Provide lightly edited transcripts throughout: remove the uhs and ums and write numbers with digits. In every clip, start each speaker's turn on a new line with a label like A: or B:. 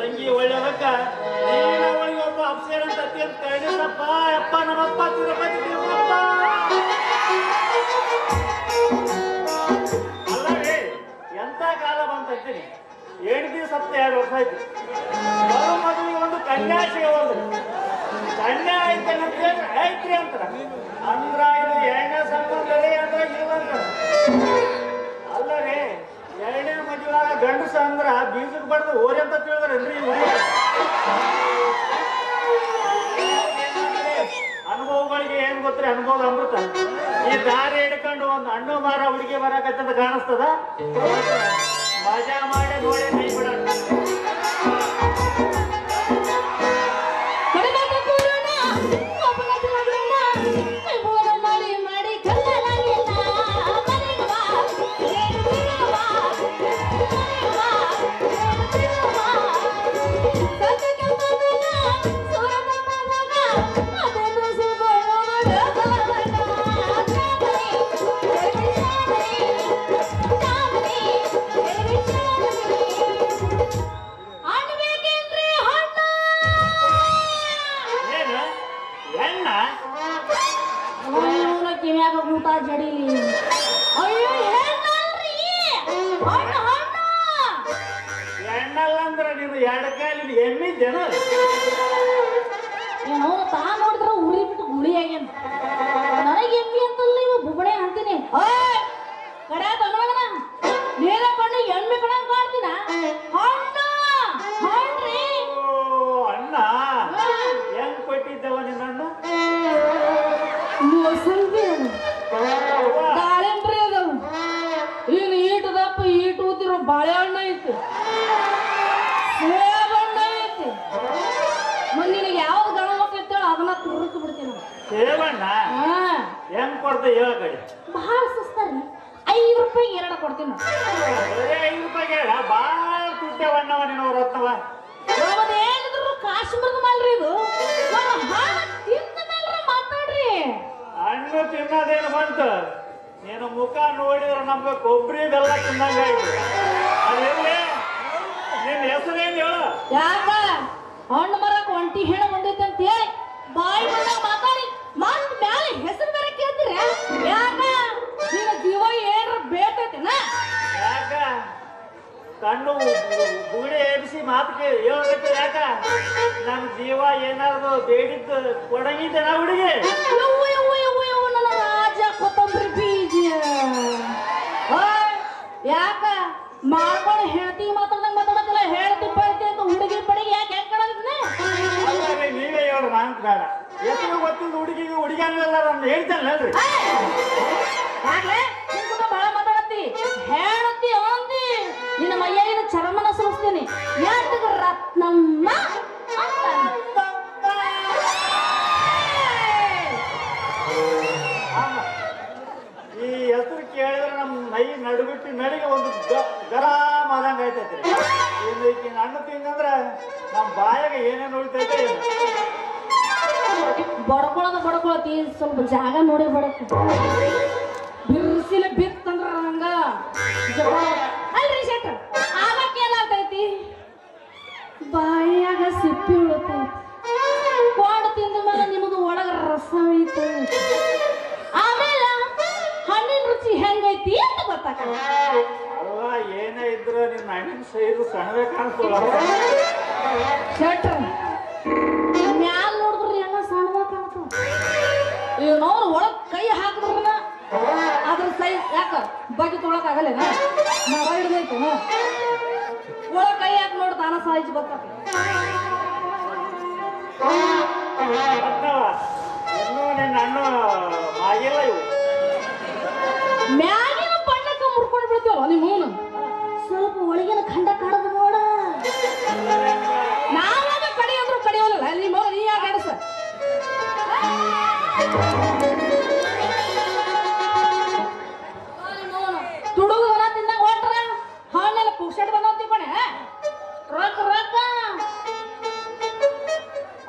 A: ತಂಗಿ ಒಳ್ಳೆಯದಕ್ಕ ನೀನ ಒಳಗೆ ಒಬ್ಬ ಅಪ್ಸೇರ್ ಅಂತ ಅತ್ಯಂತ ಕರಡಿಸಪ್ಪ ಅಪ್ಪ ನಮ್ಮಪ್ಪ ತಿರುಪತಿ ತಿರುಗಪ್ಪ. ಅಲ್ಲವೇ ಎಂತ ಕಾಲ ಬಂತೀನಿ 7 ದಿವಸ 2 ವರ್ಷ ಆಯ್ತು. ಮರು ಮದುವೆಗೆ ಒಂದು ಕನ್ಯಾ ಸಿಗೋದು ಕನ್ಯಾ ಐತೇನಂತ ಐತ್ರಿ ಅಂತಾರ ಅಂದ್ರ ಇದು 2ನೇ ಸಂಬಂಧ ಅಂದ್ರೆ ಇಲ್ಲಂತ. ಅಲ್ಲವೇ 2ನೇ ಮದುವೆಯಾಗ ಗಂಡಸ ಅಂದ್ರ ಬೀಜಕ್ಕೆ ಬಡ್ದು ಓರಿ ಅಂತ ತಿಳಿದ್ರೇನ್ರಿ? ಅನುಭವಗಳಿಗೆ ಏನ್ ಗೊತ್ತ್ರಿ? ಅನುಭವ ಅಮೃತ. ಈ ದಾರಿ ಹಿಡ್ಕೊಂಡು ಒಂದು ಹಣ್ಣು ಮಾರ ಹುಡುಗಿ ಬರಕತ್ತಂತ ಕಾಣಿಸ್ತದ. ಮಜಾ ಮಾಡಿ ನೋಡಿ ಕೈ ಬಿಡ.
B: ಊಟ ಜಡಿಲಿ
A: ಎಣ್ಣಲ್ಲ ಅಂದ್ರ ನೀನು 2 ಕಾಲಿನ ಎಮ್ಮಿದ್ದೇನ?
B: ಏನೋ ತಾ ನೋಡಿದ್ರ ಉರಿ ಬಿಟ್ಟು ಗುಳಿ ಆಗ್ಯಾನ. ನನಗೆ ಎಮ್ಮಿ ಅಂತಲ್ಲ ಇವ ಬುಬಣೆ ಅಂತೀನಿ. ಕಡೆ ತಗೋಣ ನೇರ ಕಣ್ಣು ಎಮ್ಮೆ ಕಣಂಗ್ ಕಾಣ್ತೀನ. ಹಣ್ಣು ಹಣ್ಣ್ರಿ.
A: ಅಣ್ಣ ಹೆಂಗ್ ಕೊಟ್ಟಿದ್ದವ ನಿನ್ನ ಅಣ್ಣ?
B: ಮೋಸಂಬಿ ದಾಳಿಂಬ್ರಿ ಅದಾವ. ಇನ್ನು ಈಟು ದಪ್ಪ ಈಟು ಊದಿರೋ ಬಾಳೆಹಣ್ಣ ಐತಿ, ಸೇಬಣ್ಣ ಐತಿ. ನಿನಗೆ ಯಾವ್ದು ಗಣ ಮಕ್ಳು ಇರ್ತೇಳ ಅದನ್ನ ತುರುಕು ಬಿಡ್ತೀನಿ.
A: ಸೇಬಣ್ಣ ಹೆಂಗ್ ಕೊಡ್ತ ಹೇಳ ಕಡೆ?
B: ಬಹಳ ಸುಸ್ತಾರಿ. 5 ರೂಪಾಯಿಗೆ 2 ಕೊಡ್ತೀನಿ.
A: 5 ರೂಪಾಯಿಗೆ ಬಾಳ ತುಟ್ಟವಣ್ಣವ ನೀನು ರತ್ನವ.
B: ಏನಿದ್ರು ಕಾಶ್ಮೀರದ ಮಾಲ್ರಿ ಇದು. ತಿಂದ ಮೇಲ್ರ ಮಾತಾಡ್ರಿ.
A: ಹಣ್ಣು ತಿನ್ನೋದೇನು ಬಂತು? ನೀನು ಮುಖ ನೋಡಿದ್ರೆ ನಮ್ಗೆ ಕೊಬ್ಬರಿ ಬೆಲ್ಲ ತಿನ್ನಂಗ ಅದಿರ್ಲಿ. ನಿನ್ನ ಹೆಸರೇನು ಹೇಳು?
B: ಯಾಕ ಹಣ್ಣು ಮರಕ್ ಒಂಟಿ ಹೆಣ್ಣು ಬಂದೈತೆ ಅಂತ ಹೇಳಿ ಬಾಯಿ ಬಂದಾಗ ಮಾತಾಡಿ ಮತ್ ಮ್ಯಾಲೆ ಹೆಸರು ಬೇರೆ ಕೇಳ್ತೀರ? ಯಾಕ ನಿನ್ನ ಜೀವ ಏನ್ರ ಬೇಕೈತೆನ?
A: ಯಾಕ ಕಣ್ಣು ಬುಗಡೆ ಎಬ್ಸಿ ಮಾತು ಕೇಳಿ ಹೇಳ್ಬೇಕು? ಯಾಕ ನನ್ನ ಜೀವ ಏನಾದ್ರು ಬೇಡಿದ್ದು ಕೊಡಂಗಿದ್ದೇನ ಹುಡುಗಿ?
B: ನನ್ನ ರಾಜ ಕೊತ್ತಂಬರಿ ಬೀಜ. ಯಾಕ ಮಾಡ್ಕೊಂಡು ಹೇಳ್ತಿ ಮಾತಾಡ್ದಂಗ ಮಾತಾಡೋದಿಲ್ಲ. ಹೇಳ್ತಿ ಪಡ್ತಿ ಅಂತ ಹುಡುಗಿ ಪಡಿಗೆ ಯಾಕೆ ಹೆಂಗ್ ಕಡೋದಿದ್ನೆ?
A: ನೀವೇ ಹೇಳ್ರಿ, ನಾನು ಬೇಡ. ಎಷ್ಟು ಗೊತ್ತಿಲ್ಲ ಹುಡುಗಿಗೆ ಹುಡುಗಿ ಅನ್ನಲ್ಲ ನಾನು ಹೇಳ್ತೇನಲ್ರಿ.
B: ಆಗ್ಲೇ ಬಹಳ ಮಾತಾಡತ್ತಿ ಹೇಳತ್ತಿ ಅಂದಿ ನಿನ್ನ ಮೈಯಾಗಿನ ಚರ್ಮನ ಸುರಿಸ್ತೀನಿ. ಯಾತಕ ರತ್ನಮ್ಮ
A: ಈ ಹೆಸರು ಕೇಳಿದ್ರೆ ನಮ್ಮ ನೈ ನಡುಬಿಟ್ಟು ನಡಿಗೆ ಒಂದು ಗರಾಮ್ ಆದಂಗ ಆಯ್ತೈತ್ರಿ. ಇನ್ನು ಹಣ್ಣು ತಿಂಗಂದ್ರ ನಮ್ಮ ಬಾಯಾಗ ಏನೇನು ಉಳಿತೈತೆ.
B: ಬಡ್ಕೊಳತಿ ಸ್ವಲ್ಪ ಜಾಗ ನೋಡಿ ಬಡಕು. ಬಿರ್ಸಿಲೆ ಬಿತ್ತಂದ್ರ ಹಂಗ ಅಲ್ರಿ ಶೆಟ್ರ ಆಗಕ್ಕೆ ಏನಾಗ್ತೈತಿ? ಬಾಯಾಗ ಸಿಪ್ಪಿ ಉಳತೈತಿ. ಕೋಡ್ ತಿಂದ ಮೇಲೆ ನಿಮಗ ಒಳಗ ರಸ ಐತಿ. ಆಮೇಲೆ ಹಣ್ಣಿನ ರುಚಿ ಹೆಂಗೈತಿ ಅಂತ ಗೊತ್ತಾಗ.
A: ಅಲ್ಲ ಏನೇ ಇದ್ರು ನಿನ್ನ ಹಣ್ಣಿನ ಸೈಜು ಸಣ್ಣವೇ ಕಾಣಿಸ್ತಲ್ಲ
B: ಶೆಟ್ರ. ಮ್ಯಾಲ ನೋಡಿದ್ರಿ ಎಲ್ಲ ಸಣ್ಣವ ಕಾಣ್ತಾವ. ಇವ್ನವ್ರು ಒಳಗ್ ಕೈ ಹಾಕಿದ್ರನ ಅದ್ರ ಸೈಜ್ ಯಾಕ ಬಗೆ ತೊಳಕ್ ಆಗಲ್ಲೇನ? ಮರ ಹಿಡ್ದೈತೇನ? ಒಳಗ್ ಕೈ ಹಾಕಿ ನೋಡಿ ತಾನ ಸೈಜ್ ಗೊತ್ತಾಗ.
A: ಇನ್ನೂ ನಿನ್ನ ಹಣ್ಣು ಆಗಿಲ್ಲ. ಇವು
B: ಮ್ಯಾಗಿನ ಬಣ್ಣಕ್ಕ ಮುರ್ಕೊಂಡು ಬಿಡ್ತೀವಲ್ಲ ನಿಮ್ಮ ಸ್ವಲ್ಪ ಒಳಗಿನ ಖಂಡ ಕಾಡೋದು ನೋಡ. ನಾವಾಗ ಕಡಿಯೋದ್ರು ಕಡಿಯೋಲ್ಲ ನಿಮ್ಮ ನೀ ಯಾಕೆ ಅಡಸ? ತುಡುಗು ಹೊರ ತಿಂದಾಗ ಹೊಟ್ರ ಹಣ್ಣೆಲ್ಲ ಪುಕ್ಷಟ್ ಬಂದವ್ ತಿಳ್ಕೊಂಡೆ ರೊಕ್ಕ ರೊಕ್ಕ.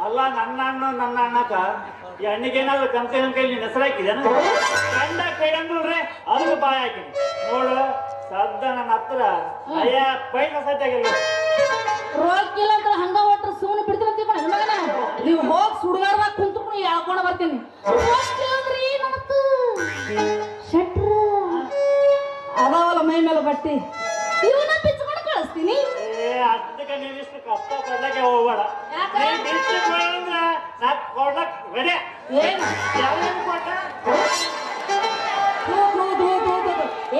A: ಅಲ್ಲ ನನ್ನ ಹಣ್ಣು ನನ್ನ ಅಣ್ಣಕ ಈ ಹಣ್ಣಿಗೇನಾದ್ರು ಕಂತೆ ಕೈ ನಿನ್ನ ಹೆಸರು ಹಾಕಿದೇನ? ಕಂಡ ಕೈ ಅಂದ್ರಿ ಅದಕ್ಕೆ ಬಾಯಿ ಹಾಕಿನಿ ನೋಡು. ಸದ್ದ ನನ್ನ ಹತ್ರ ಅಯ್ಯ ಪೈಕ ಸತ್ಯಾಗಿಲ್ಲ.
B: ರೊಕ್ಕಿಲ್ಲ ಅಂತ ಹಂಗ ಒಟ್ರ ಸುಮ್ಮನೆ ಬಿಡ್ತೀರಂತೀವಿ ಮಗನ ನೀವು ಹೋಗಿ ಸುಡುಗಾರದಾಗ ಕುಂತ್ಕೊಂಡು ಹೇಳ್ಕೊಂಡು ಬರ್ತೀನಿ ರೊಕ್ಕಿಲ್ಲ ಅಂದ್ರೆ ಏನಂತ ಶೆಟ್ರ ಅದಾವಲ್ಲ ಮೈ ಮೇಲೆ ಬಟ್ಟಿ ಇವನ್ನ ಬಿಚ್ಕೊಂಡು ಕಳಿಸ್ತೀನಿ
A: ಅದಕ್ಕೆ ನೀವಿಷ್ಟು ಕಷ್ಟ ಪಡ್ಲಕ್ಕೆ ಹೋಗ್ಬೇಡ ನಾ ಕೊಡ್ಲಕ್ ರೆಡಿ
B: ಏನು
A: ಯಾವ್ದು ಕೊಟ್ಟ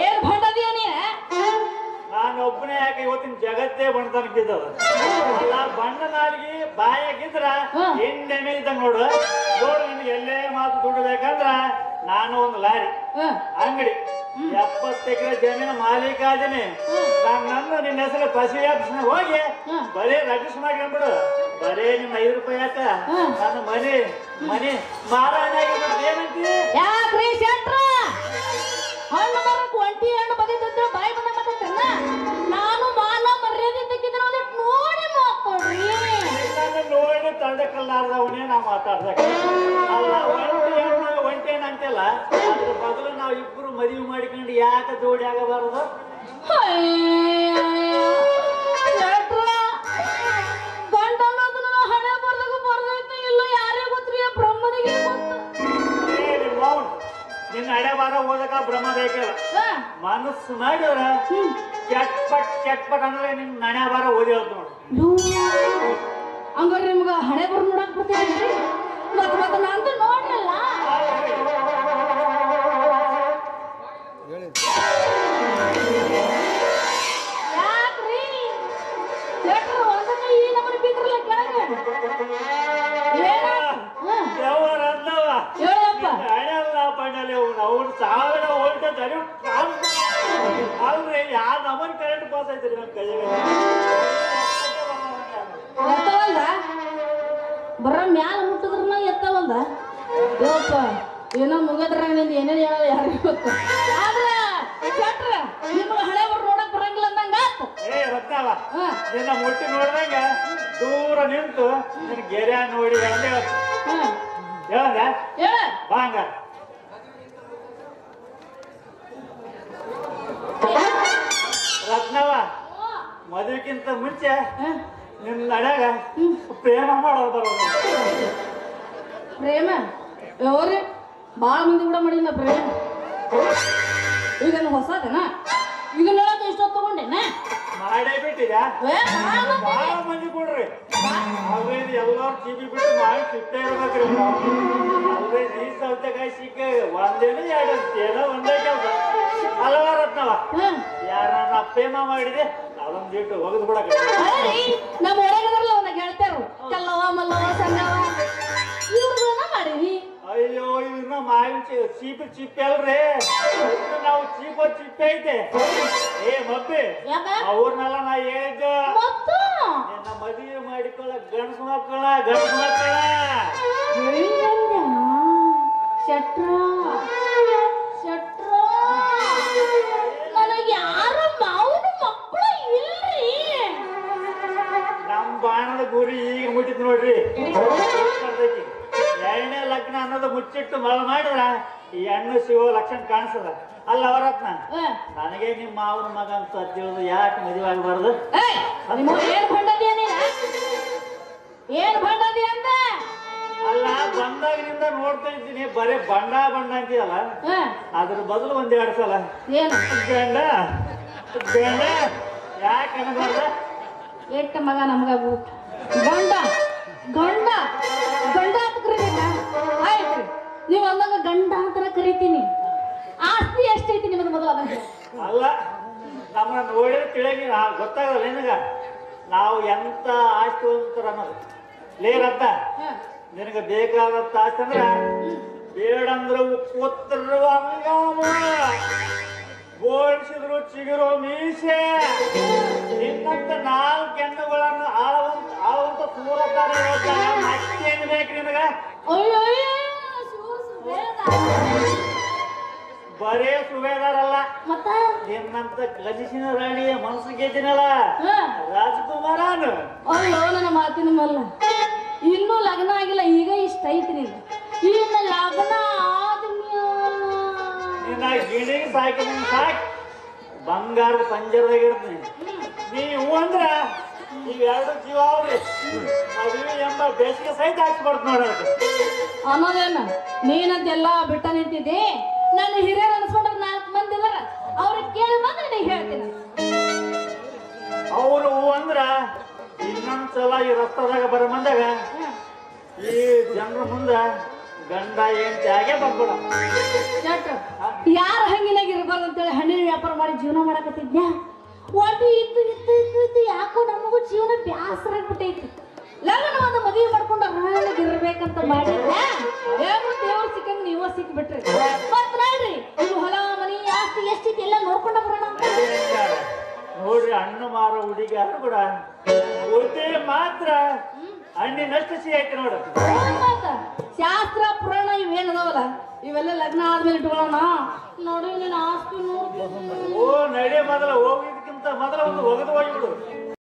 B: ಏನ್ ಭಂಡದಿಯ ನೀ
A: ನಾನೊಬ್ಬನೇ ಯಾಕೆ ಇವತ್ತಿನ ಜಗತ್ತೇ ಬಣ್ಣತನಕ್ಕಿದ್ದದ ಅಲ್ಲ ಬಣ್ಣ ನಾಡಿಗೆ ಬಾಯಾಗಿದ್ರ ಎಣ್ಣೆ ಇದ್ದಂಗ ನೋಡು ನಿನ್ಗೆ ಎಲ್ಲೇ ಮಾತು ದುಡ್ಬೇಕಂದ್ರ ನಾನು ಒಂದು ಲಾರಿ ಅಂಗಡಿ 70 ಎಕರೆ ಜಮೀನು ಮಾಲೀಕ ಆದೀನಿ ನನ್ನ ನಿನ್ನ ಹೆಸರು ಪಸಿ ಆಫೀಸ್ನ ಹೋಗಿ ಬರೀ ರಜಿಸ್ಟರ್ ಮಾಡ್ಕೊಂಡ್ಬಿಡು ಬರೇ ನಿಮ್ಮ 5 ರೂಪಾಯಿ ಯಾಕ ನನ್ನ ಮನೆ ಮಾರಾಣಿಯಾಗಿ ಬಿಡುದು ಏನಂತಿ
B: ಯಾಕ್ರಿ ಶೆಟ್ರ ಹಣ್ಣು ಮರಕ್ಕೆ ಒಂಟಿ ಹಣ್ಣು ಬದಿದ್ದ ಬಾಯಿ ಬಂದ ಮಾತಾಡ್ತೇನ ನಾನು ಮಾನ ಮರ್ಯಾದೆ ತೆಗಿದ್ರೆ ಒಂದಿಟ್ಟು ನೋಡಿ ಮಾತಾಡ್ರಿ
A: ನನ್ನ ನೋಡಿ ತಡಕಲ್ಲಾರ್ದವನೇ ನಾ ಮಾತಾಡ್ದಾಗ ಅಲ್ಲ ಒಂಟಿ ಹಣ್ಣು ಅಂತೆಲ್ಲ ಅದ್ರ ಬದಲು ನಾವು ಇಬ್ರು ಮದುವೆ ಮಾಡಿಕೊಂಡು ಯಾಕೆ ಜೋಡಿ ಆಗಬಾರದು
B: ಗಂಡ ಅನ್ನೋದನ್ನ ಹಣೆ ಬರ್ದಾಗ ಬರ್ದೈತೆ ಇಲ್ಲ ಯಾರೇ ಗೊತ್ತ್ರಿ ಬ್ರಹ್ಮನಿಗೆ
A: ಮೌನ್ ನಿನ್ನ ಹಣೆ ಬಾರ ಓದಕ ಬ್ರಹ್ಮ ಬೇಕಲ್ಲ ಮನಸ್ಸು ಮಾಡಿದ್ರ ಚಟ್ಪಟ್ ಅಂದ್ರೆ ನಿನ್ನ ಹಣೆ ಬಾರ ಓದಿ ಹೋದ್ ನೋಡು
B: ಹಂಗಾರೆ ನಿಮ್ಗ ಹಣೆ ಬರ್ ನೋಡಕ್ ಬರ್ತೀರಿ ಮತ್ತೆ ನಂದು ನೋಡ್ರಲ್ಲ ಯಾಕ್ರಿ ಶೆಟ್ರು ಒಂದಕ್ಕೆ ಈ ನಮ್ಮನೆ ಬಿದ್ರಲ್ಲ ಕೆಳಗೆ
A: ದೇವರಲ್ಲವ
B: ಹೇಳಪ್ಪ
A: ಹಣೆಲ್ಲ ಬಣ್ಣಲ್ಲಿ ಅವ್ರು 1000 ವೋಲ್ಟೇಜ್ ಅಲ್ರಿ ಯಾವ ನಮ್ಮನ್ ಕರೆಂಟ್ ಪಾಸ್ ಐತ್ರಿ ನಮ್ಮ ಕೈಯಾಗ
B: ಎತ್ತವಲ್ದ ಬರ ಮ್ಯಾಲ ಮುಟ್ಟಿದ್ರನ ಎತ್ತವಲ್ದ ದೇವಪ್ಪ ಏನೋ ಮುಗದ್ರಾಗ ನಿಂದ ಏನೇನು ಹೇಳೋದು ಯಾರಿಗೂ ಗೊತ್ತು ಆದ್ರ ಶೆಟ್ರ ನಿಮ್ಗೆ ಹಳೆ ಬರ್ ನೋಡಕ್ ಬರಂಗಿಲ್ಲ ಅಂದಂಗ
A: ರತ್ನಾವ ನಿನ್ನ ಮುಟ್ಟಿ ನೋಡ್ದಂಗ ದೂರ ನಿಂತು ನಿನ್ ಗೆರೆ ನೋಡಿ ಹೇಳಂದ
B: ಹೇಳ
A: ಬಾಂಗ ರತ್ನವ ಮದುವೆಗಿಂತ ಮುಂಚೆ ನಿನ್ನ ನಡ್ಯಾಗ ಪ್ರೇಮ ಮಾಡೋದು ಬರೋದು
B: ಪ್ರೇಮ ಯಾವ್ರಿ ಭಾಳ ಮಂದಿ ಕೂಡ ಮಾಡಿಲ್ಲ ಪ್ರೇಮ ಈಗ ಹೊಸದೇನ ಈಗ ನೋಡಕ್ಕೆ ಇಷ್ಟೊತ್ತು ತಗೊಂಡೇನ
A: ಮಾಡೇ ಬಿಟ್ಟಿದ್ಯಾ ಭಾಳ ಮಂದಿ ಕೊಡ್ರಿ ಅಲ್ವೇನು ಎಲ್ಲರೂ ಟಿವಿ ಬಿಟ್ಟು ಮಾಡಿ ಸಿಗ್ತಾ ಇರ್ಬೇಕ್ರಿ ಅಲ್ವೇ ಈ ಸೌತೆಕಾಯಿ ಸಿಕ್ಕ ಒಂದೇನು 2 ಏನೋ ಒಂದೇ ಕೆಲಸ ಅಲ್ವಾ ರತ್ನವ ಯಾರನ್ನ ಪ್ರೇಮ ಮಾಡಿದೆ ಅದೊಂದು ಇಟ್ಟು ಒಗದು ಬಿಡಕ
B: ನಮ್ಮ ಒಳಗದ್ರಲ್ಲ ಅವನ್ನ ಗೆಳತಾರು ಕಲ್ಲವ ಮಲ್ಲವ ಸಣ್ಣವ ಇವ್ರನ್ನ ಮಾಡೀವಿ
A: ಅಯ್ಯೋ ಇವ್ನ ಮಾವಿನ ಚಿಪ್ಪೆ ಅಲ್ರಿ ನಾವು ಚಿಪ್ಪೆ ಐತೆ ಮಬ್ಬಿ ಅವ್ರನ್ನೆಲ್ಲ ನಾ ಹೇಳಿದ್ದ ನಿನ್ನ ಮದುವೆ ಮಾಡಿಕೊಳ್ಳ ಗಂಡಸು ಮಕ್ಕಳ
B: ಶೆಟ್ರ ನನಗೆ ಯಾರ ಮಾವನ ಮಕ್ಕಳು ಇಲ್ರಿ
A: ನಮ್ ಬಾಣದ ಗುರಿ ಈಗ ಮುಟ್ಟಿದ್ ನೋಡ್ರಿ 2ನೇ ಲಗ್ನ ಅನ್ನೋದು ಮುಚ್ಚಿಟ್ಟು ಮಳ ಮಾಡಿದ್ರ ಈ ಹೆಣ್ಣು ಸಿಗೋ ಲಕ್ಷಣ ಕಾಣಿಸದ ಅಲ್ಲ ಅವರತ್ನ ನನಗೆ ನಿಮ್ಮ ಮಾವನ ಮಗ ಅಂತ ತಿಳಿದು ಯಾಕೆ ಮದುವೆ ಆಗಬಾರ್ದು
B: ಏನ್ ಭಂಡದಿ ಅಂತ
A: ಅಲ್ಲ ಬಂದಾಗಿನಿಂದ ನೋಡ್ತಾ ಇದ್ದೀನಿ ಬರೇ ಬಂಡ ಅಂತೀಯಲ್ಲ ಅದ್ರ ಬದಲು 1-2 ಸಲ ಗಂಡ ಯಾಕೆ ಅನ್ನಬಾರ್ದ
B: ಎಟ್ಟ ಮಗ ನಮ್ಗ ಗಂಡ ಅಂತ ಕರೀತೀನ ಆಯ್ತ್ರಿ ನೀವು ಅಂದಾಗ ಗಂಡ ಅಂತಾರ ಕರಿತೀನಿ ಆಸ್ತಿ ಎಷ್ಟೈತಿ ನಿಮ್ಮದು ಮೊದಲು ಅದನ್ನ
A: ಅಲ್ಲ ನಮ್ಮನ್ನ ನೋಡಿದ್ರೆ ತಿಳಿಯಂಗಿ ಗೊತ್ತಾಗಲ್ಲ ನಿನಗ ನಾವು ಎಂತ ಆಸ್ತಿವಂತರ ಅನ್ನೋದು ಲೇರಂತ ನಿನಗೆ ಬೇಕಾದಂತ ಆಸ್ತಿ ಅಂದ್ರ ಬೇಡಂದ್ರ ಉತ್ತರ ಬೋಳ್ಸಿದ್ರು ಚಿಗುರು ಮೀಸೆ ನಿನ್ನಂತ 4 ಹೆಣ್ಣುಗಳನ್ನು ಆಳುವಂತ ಸೂರತಾರೆ ಮತ್ತೇನು ಬೇಕು ನಿನಗ ಬರೇ ಸುಬೇದಾರಲ್ಲ ನಿನ್ನಂತ ಕಲಿಸಿನ ರಾಣಿಯ ಮನಸ್ಸು ಗೆದ್ದಿನಲ್ಲ ರಾಜಕುಮಾರನು
B: ಅಯ್ಯೋ ನನ್ನ ಮಾತಿನ ಮಲ್ಲ ಇನ್ನೂ ಲಗ್ನ ಆಗಿಲ್ಲ ಈಗ ಇಷ್ಟ ಐತಿ ನೀನು ಇನ್ನು ಲಗ್ನ
A: ನಿನ್ನ ಗಿಣಿಗೆ ಸಾಕಿ ಸಾಕಿ ಬಂಗಾರದ ಪಂಜರದಾಗ ಇರ್ತೀನಿ ನೀವು ಅಂದ್ರ ಈಗ ಎರಡು ಜೀವ ಅವ್ರಿ ಮದುವೆ ಎಂಬ ಬೇಸಿಗೆ ಸಹಿತ ಹಾಕ್ಸ್ಬಾರ್ದು ನೋಡೋಕೆ
B: ಅನ್ನೋದೇನ ನೀನಂತೆಲ್ಲ ಬಿಟ್ಟ ನಿಂತಿದ್ದೆ. ನನ್ನ ಹಿರಿಯರು ಅನ್ಸ್ಕೊಂಡ್ರೆ 4 ಮಂದಿ ಇದಾರ, ಅವ್ರಿಗೆ ಕೇಳಿ ಬಂದ್ರೆ ನೀ ಹೇಳ್ತೀನಿ.
A: ಅವರು ಅಂದ್ರ ಇನ್ನೊಂದ್ಸಲ ಈ ರಸ್ತಾದಾಗ ಬರೋ ಮಂದಾಗ ಈ ಜನರ ಮುಂದ ಗಂಡ ಹೆಂಡತಿ ಆಗೇ ಬರ್ಬೇಡ.
B: ಯಾರು ಹಂಗಿನಾಗ ಇರಬಾರ್ದು ಅಂತೇಳಿ ಹಣ್ಣಿನ ವ್ಯಾಪಾರ ಮಾಡಿ ಜೀವನ ಮಾಡಕತ್ತಿದ್ಯಾ? ಒಟ್ಟು ಇದ್ದು ಇದ್ದು ಇದ್ದು ಇದ್ದು ಯಾಕೋ ನಮಗೂ ಜೀವನ ಬ್ಯಾಸರಾಗ್ಬಿಟ್ಟೈತಿ. ಲಗ್ನ ಒಂದು ಮದುವೆ ಮಾಡ್ಕೊಂಡು ಇರ್ಬೇಕಂತ ಮಾಡಿದ್ಯಾ? ದೇವ್ರು ಸಿಕ್ಕಂಗ ನೀವ ಸಿಕ್ಬಿಟ್ರಿ. ಮತ್ ನೋಡ್ರಿ ಇದು ಹೊಲ ಮನಿ ಆಸ್ತಿ ಎಷ್ಟಿತ್ತು ಎಲ್ಲ ನೋಡ್ಕೊಂಡ ಬರೋಣ ಅಂತ
A: ನೋಡ್ರಿ, ಹಣ್ಣು ಮಾರೋ ಹುಡುಗಿಯಾರು ಕೂಡ ಬುದ್ಧಿ ಮಾತ್ರ ಹಣ್ಣಿನಷ್ಟು ಸಿಹಿ ಐತಿ ನೋಡು.
B: ಶಾಸ್ತ್ರ ಪುರಾಣ ಇವೇನದಾವಲ್ಲ ಇವೆಲ್ಲ ಲಗ್ನ ಆದ್ಮೇಲೆ ಇಟ್ಕೊಳ್ಳೋಣ. ನೋಡಿ ನೀನು ಆಸ್ತಿ ನೋಡಿ
A: ಓ ನಡೆ ಮೊದಲ ಹೋಗಿದ್ದಕ್ಕಿಂತ ಮೊದಲ ಒಂದು ಒಗದು ಹೋಗಿಬಿಡು.